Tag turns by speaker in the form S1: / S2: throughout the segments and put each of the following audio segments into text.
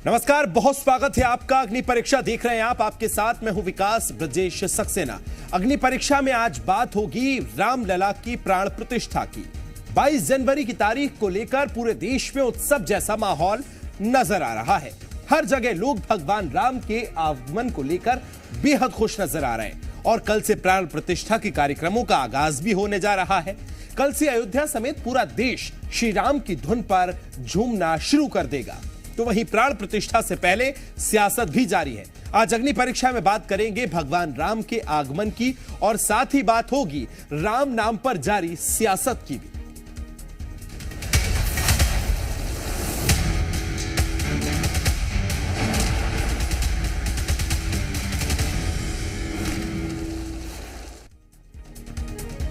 S1: नमस्कार, बहुत स्वागत है आपका। अग्नि परीक्षा देख रहे हैं आप। आपके साथ मैं हूं विकास ब्रजेश सक्सेना। अग्नि परीक्षा में आज बात होगी रामलला की प्राण प्रतिष्ठा की। 22 जनवरी की तारीख को लेकर पूरे देश में उत्सव जैसा माहौल नजर आ रहा है। हर जगह लोग भगवान राम के आगमन को लेकर बेहद खुश नजर आ रहे हैं और कल से प्राण प्रतिष्ठा के कार्यक्रमों का आगाज भी होने जा रहा है। कल से अयोध्या समेत पूरा देश श्री राम की धुन पर झूमना शुरू कर देगा। तो वहीं प्राण प्रतिष्ठा से पहले सियासत भी जारी है। आज अग्नि परीक्षा में बात करेंगे भगवान राम के आगमन की और साथ ही बात होगी राम नाम पर जारी सियासत की भी।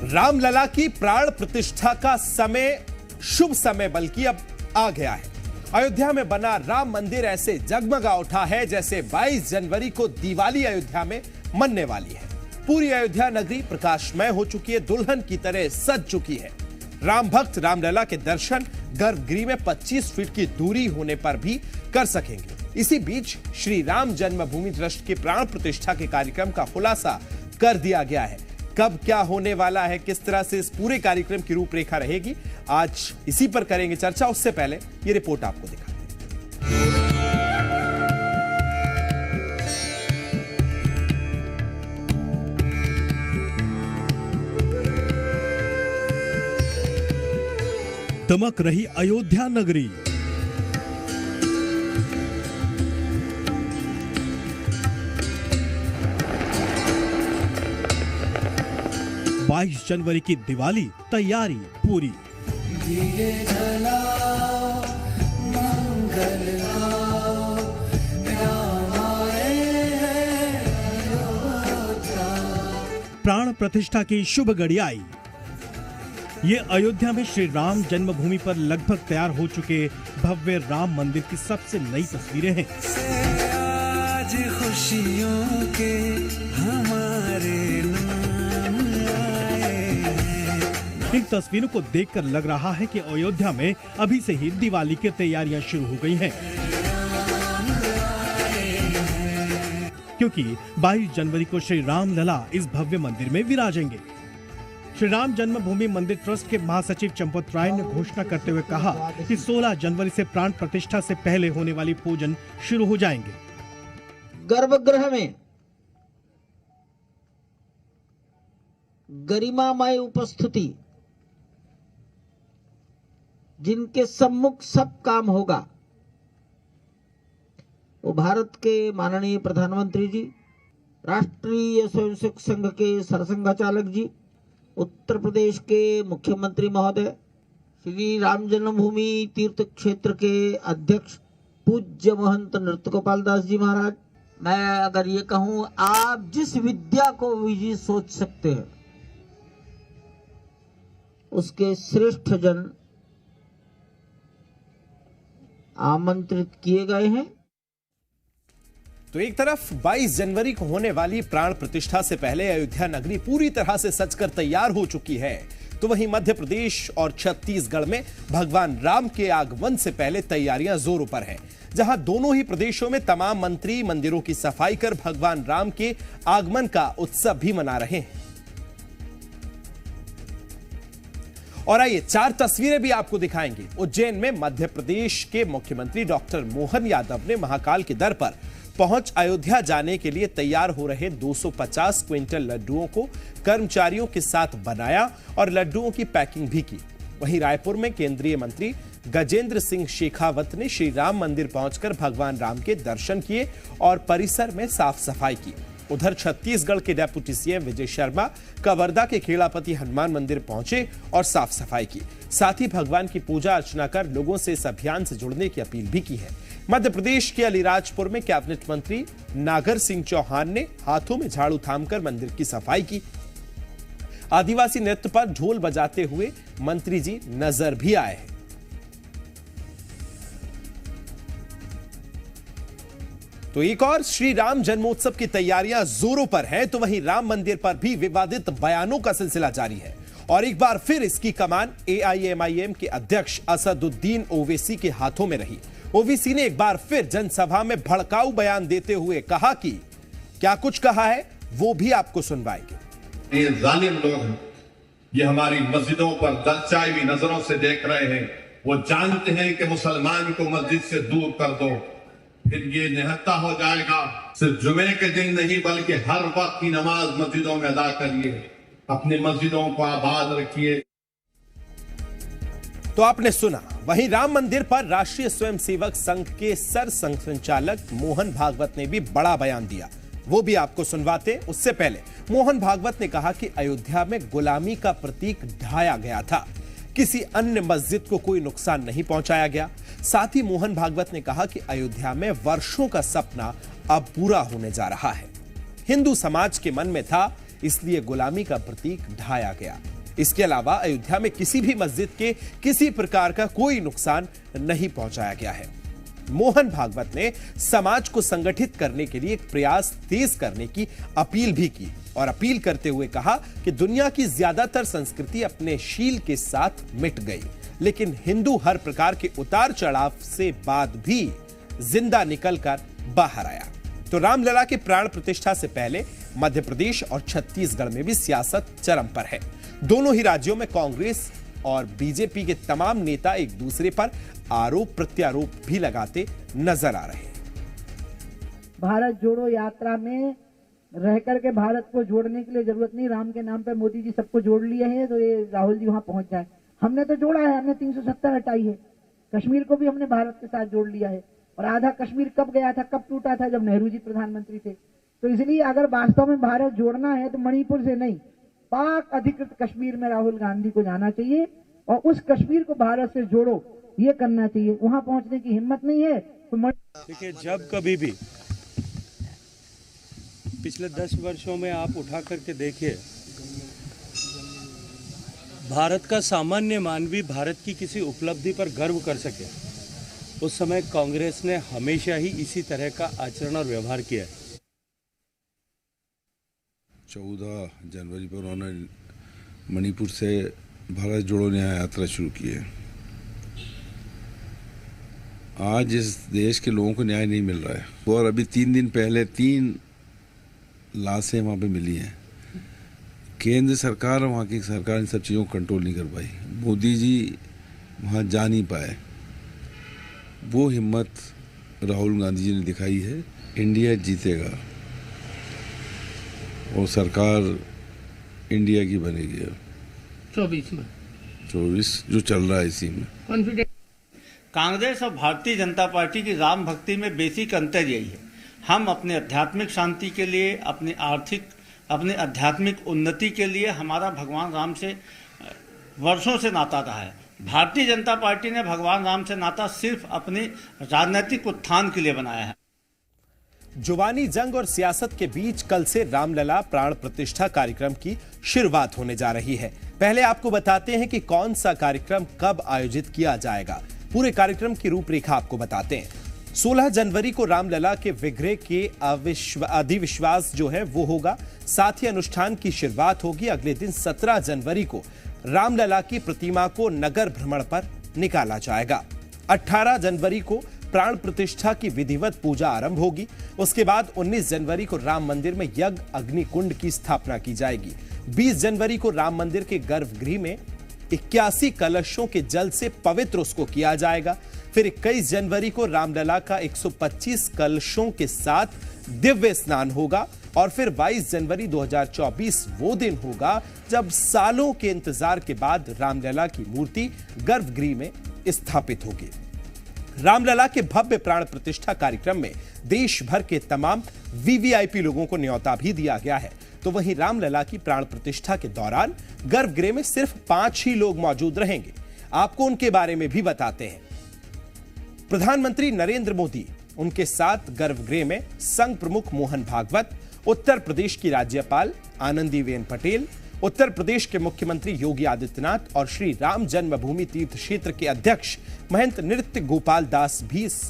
S1: रामलला की प्राण प्रतिष्ठा का समय, शुभ समय बल्कि अब आ गया है। अयोध्या में बना राम मंदिर ऐसे जगमगा उठा है जैसे 22 जनवरी को दिवाली अयोध्या में मनने वाली है। पूरी अयोध्या नगरी प्रकाशमय हो चुकी है, दुल्हन की तरह सज चुकी है। राम भक्त रामलला के दर्शन गर्भगृह में 25 फीट की दूरी होने पर भी कर सकेंगे। इसी बीच श्री राम जन्मभूमि ट्रस्ट के प्राण प्रतिष्ठा के कार्यक्रम का खुलासा कर दिया गया है। कब क्या होने वाला है, किस तरह से इस पूरे कार्यक्रम की रूपरेखा रहेगी, आज इसी पर करेंगे चर्चा। उससे पहले ये रिपोर्ट आपको दिखाते हैं।
S2: दमक रही अयोध्या नगरी। बाईस जनवरी की दिवाली तैयारी पूरी। प्राण प्रतिष्ठा की शुभ घड़ी आई। ये अयोध्या में श्री राम जन्मभूमि पर लगभग तैयार हो चुके भव्य राम मंदिर की सबसे नई तस्वीरें हैं।
S3: आज खुशियों के हमारे
S2: इन तस्वीरों को देखकर लग रहा है कि अयोध्या में अभी से ही दिवाली की तैयारियां शुरू हो गई हैं, क्योंकि 22 जनवरी को श्री रामलला इस भव्य मंदिर में विराजेंगे। श्री राम जन्मभूमि मंदिर ट्रस्ट के महासचिव चंपत राय ने घोषणा करते हुए कहा कि 16 जनवरी से प्राण प्रतिष्ठा से पहले होने वाली पूजन शुरू हो जाएंगे।
S4: गर्भगृह में गरिमामय उपस्थिति, जिनके सम्मुख सब काम होगा, वो भारत के माननीय प्रधानमंत्री जी, राष्ट्रीय स्वयंसेवक संघ के सरसंघचालक जी, उत्तर प्रदेश के मुख्यमंत्री महोदय, श्री राम जन्मभूमि तीर्थ क्षेत्र के अध्यक्ष पूज्य महंत नृत्य गोपाल दास जी महाराज। मैं अगर ये कहूं, आप जिस विद्या को भी सोच सकते हैं उसके श्रेष्ठ जन आमंत्रित किए गए हैं।
S1: तो एक तरफ 22 जनवरी को होने वाली प्राण प्रतिष्ठा से पहले अयोध्या नगरी पूरी तरह से सजकर तैयार हो चुकी है, तो वहीं मध्य प्रदेश और छत्तीसगढ़ में भगवान राम के आगमन से पहले तैयारियां जोरों पर हैं, जहां दोनों ही प्रदेशों में तमाम मंत्री मंदिरों की सफाई कर भगवान राम के आगमन का उत्सव भी मना रहे हैं। और आइए 4 तस्वीरें भी आपको दिखाएंगे। उज्जैन में मध्य प्रदेश के मुख्यमंत्री डॉक्टर मोहन यादव ने महाकाल के दर पर पहुंच अयोध्या जाने के लिए तैयार हो रहे 250 क्विंटल लड्डुओं को कर्मचारियों के साथ बनाया और लड्डुओं की पैकिंग भी की। वहीं रायपुर में केंद्रीय मंत्री गजेंद्र सिंह शेखावत ने श्री राम मंदिर पहुंचकर भगवान राम के दर्शन किए और परिसर में साफ सफाई की। उधर छत्तीसगढ़ के डेप्यूटी सीएम विजय शर्मा कवर्धा के खेड़ापति हनुमान मंदिर पहुंचे और साफ सफाई की। साथ ही भगवान की पूजा अर्चना कर लोगों से इस अभियान से जुड़ने की अपील भी की है। मध्य प्रदेश के अलीराजपुर में कैबिनेट मंत्री नागर सिंह चौहान ने हाथों में झाड़ू थामकर मंदिर की सफाई की। आदिवासी नृत्य पर ढोल बजाते हुए मंत्री जी नजर भी आए हैं। तो एक और श्री राम जन्मोत्सव की तैयारियां जोरों पर हैं, तो वहीं राम मंदिर पर भी विवादित बयानों का सिलसिला जारी है और एक बार फिर इसकी कमान एआईएमआईएम के अध्यक्ष असदुद्दीन ओवैसी के हाथों में रही। ओवैसी ने एक बार फिर जनसभा में भड़काऊ बयान देते हुए कहा कि क्या कुछ कहा है वो भी आपको सुनवाएंगे।
S5: ये जालिम लोग हैं, ये हमारी मस्जिदों पर दरचाई हुई नजरों से देख रहे हैं। वो जानते हैं कि मुसलमान को मस्जिद से दूर कर दो, फिर ये निहत्था हो जाएगा। सिर्फ जुमे के दिन नहीं बल्कि हर वक्त की नमाज मस्जिदों में अदा करिए, अपनी मस्जिदों को आबाद रखिए।
S1: तो आपने सुना, वहीं राम मंदिर पर राष्ट्रीय स्वयंसेवक संघ के संचालक मोहन भागवत ने भी बड़ा बयान दिया, वो भी आपको सुनवाते। उससे पहले मोहन भागवत ने कहा कि अयोध्या में गुलामी का प्रतीक ढाया गया था, किसी अन्य मस्जिद को कोई नुकसान नहीं पहुंचाया गया। साथ ही मोहन भागवत ने कहा कि अयोध्या में वर्षों का सपना अब पूरा होने जा रहा है, हिंदू समाज के मन में था, इसलिए गुलामी का प्रतीक ढाया गया। इसके अलावा अयोध्या में किसी भी मस्जिद के किसी प्रकार का कोई नुकसान नहीं पहुंचाया गया है। मोहन भागवत ने समाज को संगठित करने के लिए एक प्रयास तेज करने की अपील भी की और अपील करते हुए कहा कि दुनिया की ज्यादातर संस्कृति अपने शील के साथ मिट गई, लेकिन हिंदू हर प्रकार के उतार चढ़ाव से बाद भी जिंदा निकलकर बाहर आया। तो रामलला के प्राण प्रतिष्ठा से पहले मध्य प्रदेश और छत्तीसगढ़ में भी सियासत चरम पर है। दोनों ही राज्यों में कांग्रेस और बीजेपी के तमाम नेता एक दूसरे पर आरोप प्रत्यारोप भी लगाते नजर आ रहे हैं।
S6: भारत जोड़ो यात्रा में रह करके भारत को जोड़ने के लिए जरूरत नहीं, राम के नाम पे मोदी जी सबको जोड़ लिए हैं, तो ये राहुल जी वहां पहुंच जाए। हमने तो जोड़ा है, हमने 370 हटाई है, कश्मीर को भी हमने भारत के साथ जोड़ लिया है। और आधा कश्मीर कब गया था, कब टूटा था, जब नेहरू जी प्रधानमंत्री थे। तो इसलिए अगर वास्तव में भारत जोड़ना है तो मणिपुर से नहीं, पाक अधिकृत कश्मीर में राहुल गांधी को जाना चाहिए और उस कश्मीर को भारत से जोड़ो, ये करना चाहिए। वहां पहुंचने की हिम्मत नहीं है तो
S7: देखिए, जब कभी भी पिछले 10 वर्षों में आप उठा करके देखिए, भारत का सामान्य मानवी भारत की किसी उपलब्धि पर गर्व कर सके, उस समय कांग्रेस ने हमेशा ही इसी तरह का आचरण और व्यवहार किया है।
S8: 14 जनवरी पर उन्होंने मणिपुर से भारत जोड़ो न्याय यात्रा शुरू की है। आज इस देश के लोगों को न्याय नहीं मिल रहा है और अभी 3 दिन पहले 3 लाशें वहाँ पे मिली हैं। केंद्र सरकार, वहाँ की सरकार इन सब चीज़ों को कंट्रोल नहीं कर पाई। मोदी जी वहाँ जा नहीं पाए। वो हिम्मत राहुल गांधी जी ने दिखाई है। इंडिया जीतेगा और सरकार इंडिया की बनेगी। 24 जो चल रहा है इसी में।
S9: कांग्रेस और भारतीय जनता पार्टी की राम भक्ति में बेसिक अंतर यही है, हम अपने आध्यात्मिक शांति के लिए, अपने आध्यात्मिक उन्नति के लिए हमारा भगवान राम से वर्षों से नाता रहा है। भारतीय जनता पार्टी ने भगवान राम से नाता सिर्फ अपने राजनीतिक उत्थान के लिए बनाया है।
S1: जुबानी जंग और सियासत के बीच कल से रामलला प्राण प्रतिष्ठा कार्यक्रम की शुरुआत होने जा रही है। पहले आपको बताते हैं कि कौन सा कार्यक्रम कब आयोजित किया जाएगा। पूरे कार्यक्रम की रूपरेखा आपको बताते हैं। 16 जनवरी को रामलला के विग्रह के अधिविश्वास जो है वो होगा। साथ ही अनुष्ठान की शुरुआत होगी। अगले दिन 17 जनवरी को रामलला की प्रतिमा को नगर भ्रमण पर निकाला जाएगा। 18 जनवरी को प्राण प्रतिष्ठा की विधिवत पूजा आरंभ होगी। उसके बाद 19 जनवरी को राम मंदिर में यज्ञ अग्नि कुंड की स्थापना की जाएगी। 20 जनवरी को राम मंदिर के गर्भगृह में 81 कलशों के जल से पवित्र उसको किया जाएगा। फिर 21 जनवरी को रामलला का 125 कलशों के साथ दिव्य स्नान होगा और फिर 22 जनवरी 2024 वो दिन होगा जब सालों के इंतजार के बाद रामलला की मूर्ति गर्भगृह में स्थापित होगी। रामलला के भव्य प्राण प्रतिष्ठा कार्यक्रम में देश भर के तमाम वीवीआईपी लोगों को न्योता भी दिया गया है। तो वहीं रामलला की प्राण प्रतिष्ठा के दौरान गर्भगृह में सिर्फ 5 ही लोग मौजूद रहेंगे। आपको उनके बारे में भी बताते हैं। प्रधानमंत्री नरेंद्र मोदी, उनके साथ गर्भगृह में संघ प्रमुख मोहन भागवत, उत्तर प्रदेश की राज्यपाल आनंदीबेन पटेल, उत्तर प्रदेश के मुख्यमंत्री योगी आदित्यनाथ और श्री राम जन्मभूमि तीर्थ क्षेत्र के अध्यक्ष महंत नृत्य गोपाल दास भी इस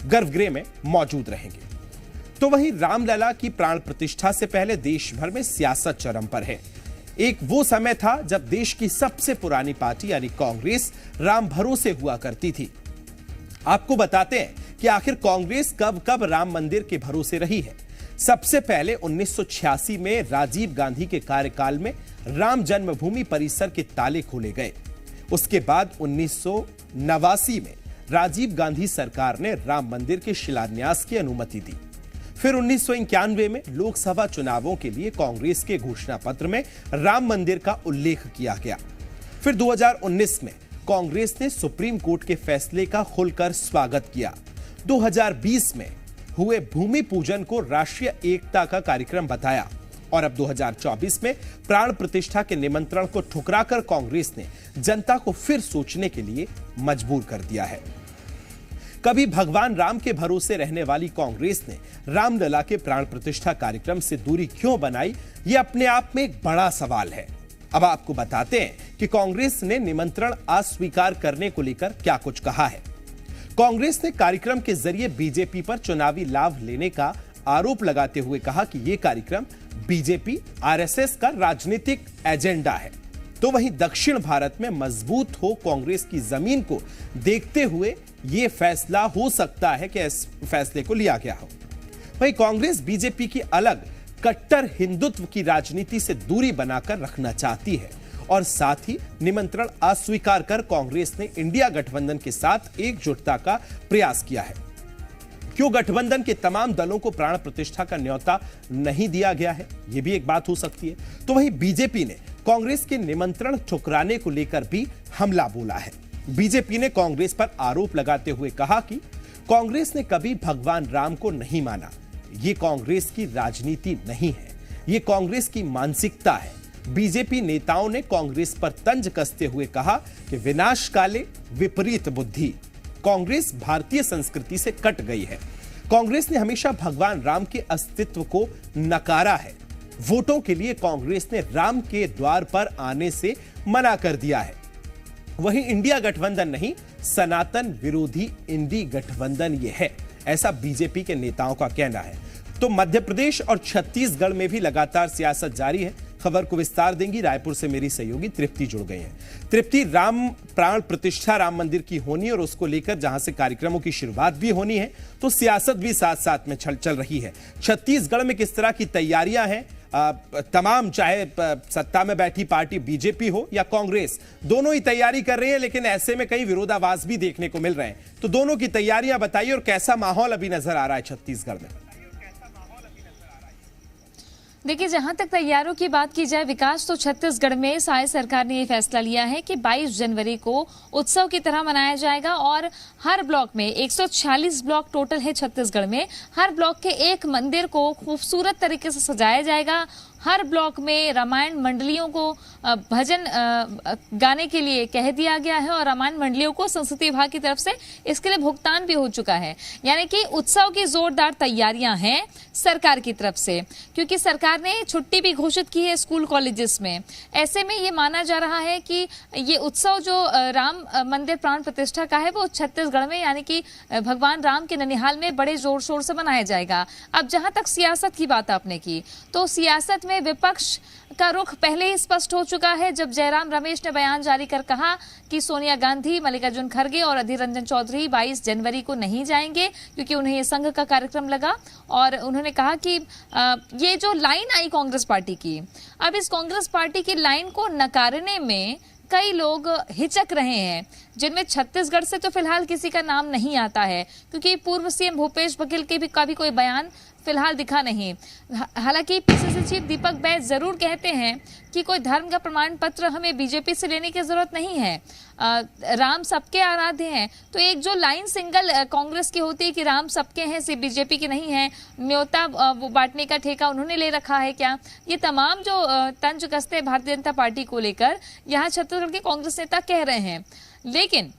S1: गर्भगृह में मौजूद रहेंगे। तो वहीं रामलला की प्राण प्रतिष्ठा से पहले देश भर में सियासत चरम पर है। एक वो समय था जब देश की सबसे पुरानी पार्टी यानी कांग्रेस राम भरोसे हुआ करती थी। आपको बताते हैं कि आखिर कांग्रेस कब कब राम मंदिर के भरोसे रही है। सबसे पहले 1986 में राजीव गांधी के कार्यकाल में राम जन्मभूमि परिसर के ताले खोले गए। उसके बाद 1989 में राजीव गांधी सरकार ने राम मंदिर के शिलान्यास की अनुमति दी। फिर 1991 में लोकसभा चुनावों के लिए कांग्रेस के घोषणा पत्र में राम मंदिर का उल्लेख किया गया। फिर 2019 में कांग्रेस ने सुप्रीम कोर्ट के फैसले का खुलकर स्वागत किया। 2020 में हुए भूमि पूजन को राष्ट्रीय एकता का कार्यक्रम बताया और अब 2024 में प्राण प्रतिष्ठा के निमंत्रण को ठुकराकर कांग्रेस ने जनता को फिर सोचने के लिए मजबूर कर दिया है। कभी भगवान राम के भरोसे रहने वाली कांग्रेस ने रामलला के प्राण प्रतिष्ठा कार्यक्रम से दूरी क्यों बनाई, यह अपने आप में एक बड़ा सवाल है। अब आपको बताते हैं कि कांग्रेस ने निमंत्रण अस्वीकार करने को लेकर क्या कुछ कहा है। कांग्रेस ने कार्यक्रम के जरिए बीजेपी पर चुनावी लाभ लेने का आरोप लगाते हुए कहा कि यह कार्यक्रम बीजेपी आरएसएस का राजनीतिक एजेंडा है। तो वहीं दक्षिण भारत में मजबूत हो कांग्रेस की जमीन को देखते हुए यह फैसला हो सकता है कि इस फैसले को लिया गया हो। वहीं कांग्रेस बीजेपी की अलग कट्टर हिंदुत्व की राजनीति से दूरी बनाकर रखना चाहती है और साथ ही निमंत्रण अस्वीकार कर कांग्रेस ने इंडिया गठबंधन के साथ एकजुटता का प्रयास किया है। क्यों गठबंधन के तमाम दलों को प्राण प्रतिष्ठा का न्योता नहीं दिया गया है, यह भी एक बात हो सकती है। तो वहीं बीजेपी ने कांग्रेस के निमंत्रण ठुकराने को लेकर भी हमला बोला है। बीजेपी ने कांग्रेस पर आरोप लगाते हुए कहा कि कांग्रेस ने कभी भगवान राम को नहीं माना। यह कांग्रेस की राजनीति नहीं है, यह कांग्रेस की मानसिकता है। बीजेपी नेताओं ने कांग्रेस पर तंज कसते हुए कहा कि विनाश काले विपरीत बुद्धि। कांग्रेस भारतीय संस्कृति से कट गई है। कांग्रेस ने हमेशा भगवान राम के अस्तित्व को नकारा है। वोटों के लिए कांग्रेस ने राम के द्वार पर आने से मना कर दिया है। वहीं इंडिया गठबंधन नहीं, सनातन विरोधी इंडी गठबंधन यह है, ऐसा बीजेपी के नेताओं का कहना है। तो मध्य प्रदेश और छत्तीसगढ़ में भी लगातार सियासत जारी है। खबर को विस्तार देंगी रायपुर से मेरी सहयोगी तृप्ति जुड़ गई हैं। तृप्ति, राम प्राण प्रतिष्ठा राम मंदिर की होनी और उसको लेकर जहां से कार्यक्रमों की शुरुआत भी होनी है, तो सियासत भी साथ साथ में चल रही है। छत्तीसगढ़ में किस तरह की तैयारियां हैं? तमाम, चाहे सत्ता में बैठी पार्टी बीजेपी हो या कांग्रेस, दोनों ही तैयारी कर रही है, लेकिन ऐसे में कई विरोधाभास भी देखने को मिल रहे हैं। तो दोनों की तैयारियां बताइए और कैसा माहौल अभी नजर आ रहा है छत्तीसगढ़ में?
S10: देखिए, जहां तक तैयारियों की बात की जाए विकास, तो छत्तीसगढ़ में साय सरकार ने ये फैसला लिया है कि 22 जनवरी को उत्सव की तरह मनाया जाएगा और हर ब्लॉक में 146 ब्लॉक टोटल है छत्तीसगढ़ में, हर ब्लॉक के एक मंदिर को खूबसूरत तरीके से सजाया जाएगा। हर ब्लॉक में रामायण मंडलियों को भजन गाने के लिए कह दिया गया है और रामायण मंडलियों को संस्कृति विभाग की तरफ से इसके लिए भुगतान भी हो चुका है। यानी कि उत्सव की जोरदार तैयारियां हैं सरकार की तरफ से, क्योंकि सरकार ने छुट्टी भी घोषित की है स्कूल कॉलेजेस में। ऐसे में ये माना जा रहा है कि ये उत्सव जो राम मंदिर प्राण प्रतिष्ठा का है वो छत्तीसगढ़ में यानी कि भगवान राम के ननिहाल में बड़े जोर शोर से मनाया जाएगा। अब जहां तक सियासत की बात आपने की, तो सियासत में विपक्ष का रुख पहले ही स्पष्ट हो चुका है जब जयराम रमेश ने बयान जारी कर कहा कि सोनिया गांधी, मल्लिकार्जुन खड़गे और अधीर रंजन चौधरी 22 जनवरी को नहीं जाएंगे क्योंकि उन्हें ये संघ का कार्यक्रम लगा। और उन्होंने कहा कि ये जो लाइन आई कांग्रेस पार्टी की, अब इस कांग्रेस पार्टी की लाइन को नकारने में कई लोग हिचक रहे हैं, जिनमें छत्तीसगढ़ से तो फिलहाल किसी का नाम नहीं आता है क्योंकि पूर्व सीएम भूपेश बघेल के भी कभी कोई बयान फिलहाल दिखा नहीं। हालांकि पीसीसी चीफ दीपक बैज जरूर कहते हैं कि कोई धर्म का प्रमाण पत्र हमें बीजेपी से लेने की जरूरत नहीं है, राम सबके आराध्य हैं। तो एक जो लाइन सिंगल कांग्रेस की होती है कि राम सबके हैं, सिर्फ बीजेपी के नहीं है, न्योता वो बांटने का ठेका उन्होंने ले रखा है क्या, ये तमाम जो तंज कसते भारतीय जनता पार्टी को लेकर यहाँ छत्तीसगढ़ के कांग्रेस नेता कह रहे हैं। लेकिन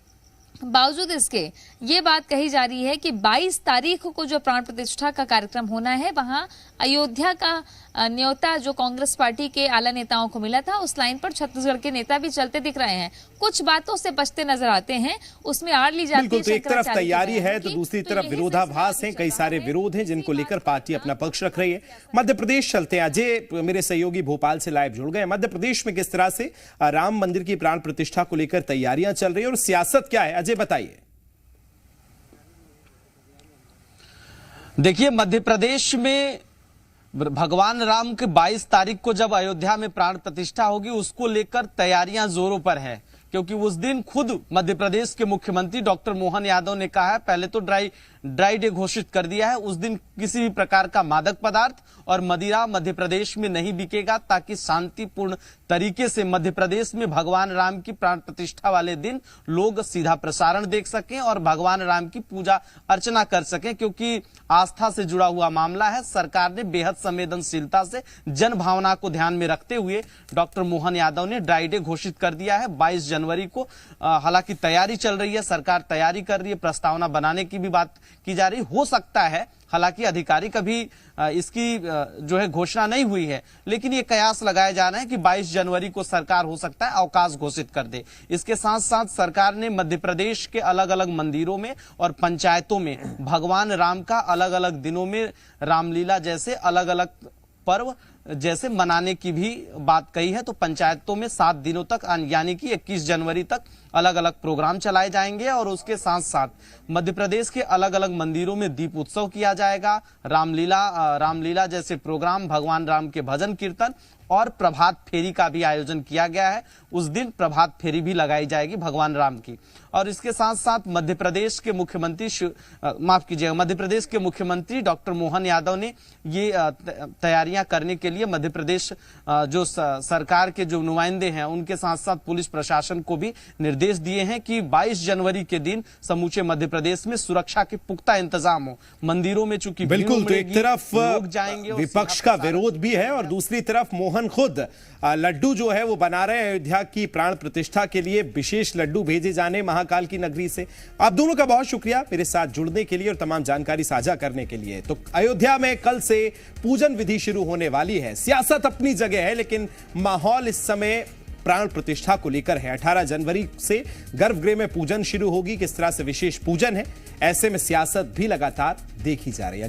S10: बावजूद इसके ये बात कही जा रही है कि 22 तारीख को जो प्राण प्रतिष्ठा का कार्यक्रम होना है, वहां अयोध्या का न्योता जो कांग्रेस पार्टी के आला नेताओं को मिला था, उस लाइन पर छत्तीसगढ़ के नेता भी चलते दिख रहे हैं। कुछ बातों से बचते नजर आते हैं, उसमें आड़ ली जाती है।
S1: तो एक तरफ तैयारी है तो दूसरी तरफ विरोधाभास है, कई सारे विरोध हैं जिनको लेकर पार्टी अपना पक्ष रख रही है। मध्य प्रदेश चलते हैं, अजय मेरे सहयोगी भोपाल से लाइव जुड़ गए। मध्य प्रदेश में किस तरह से राम मंदिर की प्राण प्रतिष्ठा को लेकर तैयारियां चल रही है और सियासत क्या है, अजय बताइए।
S11: देखिए, मध्य प्रदेश में भगवान राम के 22 तारीख को जब अयोध्या में प्राण प्रतिष्ठा होगी, उसको लेकर तैयारियां जोरों पर है, क्योंकि उस दिन खुद मध्य प्रदेश के मुख्यमंत्री डॉक्टर मोहन यादव ने कहा है, पहले तो ड्राई डे घोषित कर दिया है, उस दिन किसी भी प्रकार का मादक पदार्थ और मदिरा मध्य प्रदेश में नहीं बिकेगा, ताकि शांतिपूर्ण तरीके से मध्य प्रदेश में भगवान राम की प्राण प्रतिष्ठा वाले दिन लोग सीधा प्रसारण देख सकें और भगवान राम की पूजा अर्चना कर सकें, क्योंकि आस्था से जुड़ा हुआ मामला है। सरकार ने बेहद संवेदनशीलता से जन भावना को ध्यान में रखते हुए डॉक्टर मोहन यादव ने ड्राई डे घोषित कर दिया है 22 जनवरी को। हालांकि तैयारी चल रही है, सरकार तैयारी कर रही है, प्रस्तावना बनाने की भी बात की जा रही हो सकता है, हालांकि आधिकारिक अभी इसकी जो है घोषणा नहीं हुई है, लेकिन ये कयास लगाए जा रहे हैं कि 22 जनवरी को सरकार हो सकता है अवकाश घोषित कर दे। इसके साथ साथ सरकार ने मध्य प्रदेश के अलग अलग मंदिरों में और पंचायतों में भगवान राम का अलग अलग दिनों में रामलीला जैसे अलग अलग पर्व जैसे मनाने की भी बात कही है। तो पंचायतों में 7 दिनों तक यानी कि 21 जनवरी तक अलग अलग प्रोग्राम चलाए जाएंगे और उसके साथ साथ मध्य प्रदेश के अलग अलग मंदिरों में दीप उत्सव किया जाएगा, रामलीला जैसे प्रोग्राम, भगवान राम के भजन कीर्तन और प्रभात फेरी का भी आयोजन किया गया है। उस दिन प्रभात फेरी भी लगाई जाएगी भगवान राम की। और इसके साथ साथ मध्य प्रदेश के मुख्यमंत्री डॉक्टर मोहन यादव ने ये तैयारियां करने के लिए मध्य प्रदेश जो सरकार के जो नुमाइंदे हैं उनके साथ साथ पुलिस प्रशासन को भी निर्देश दिए हैं कि 22 जनवरी के दिन समूचे मध्य प्रदेश में सुरक्षा के पुख्ता इंतजाम हो। मंदिरों में चूंकि
S1: बिल्कुल, तो एक तरफ
S11: लोग जाएंगे,
S1: विपक्ष का विरोध भी है और दूसरी तरफ मोहन खुद लड्डू जो है वो बना रहे हैं अयोध्या की प्राण प्रतिष्ठा के लिए, विशेष लड्डू भेजे जाने महाकाल की नगरी से। आप दोनों का बहुत शुक्रिया मेरे साथ जुड़ने के लिए और तमाम जानकारी साझा करने के लिए। तो अयोध्या में कल से पूजन विधि शुरू होने वाली है। सियासत अपनी जगह है, लेकिन माहौल इस समय प्राण प्रतिष्ठा को लेकर है। 18 जनवरी से गर्भगृह में पूजन शुरू होगी, किस तरह से विशेष पूजन है, ऐसे में सियासत भी लगातार देखी जा रही है।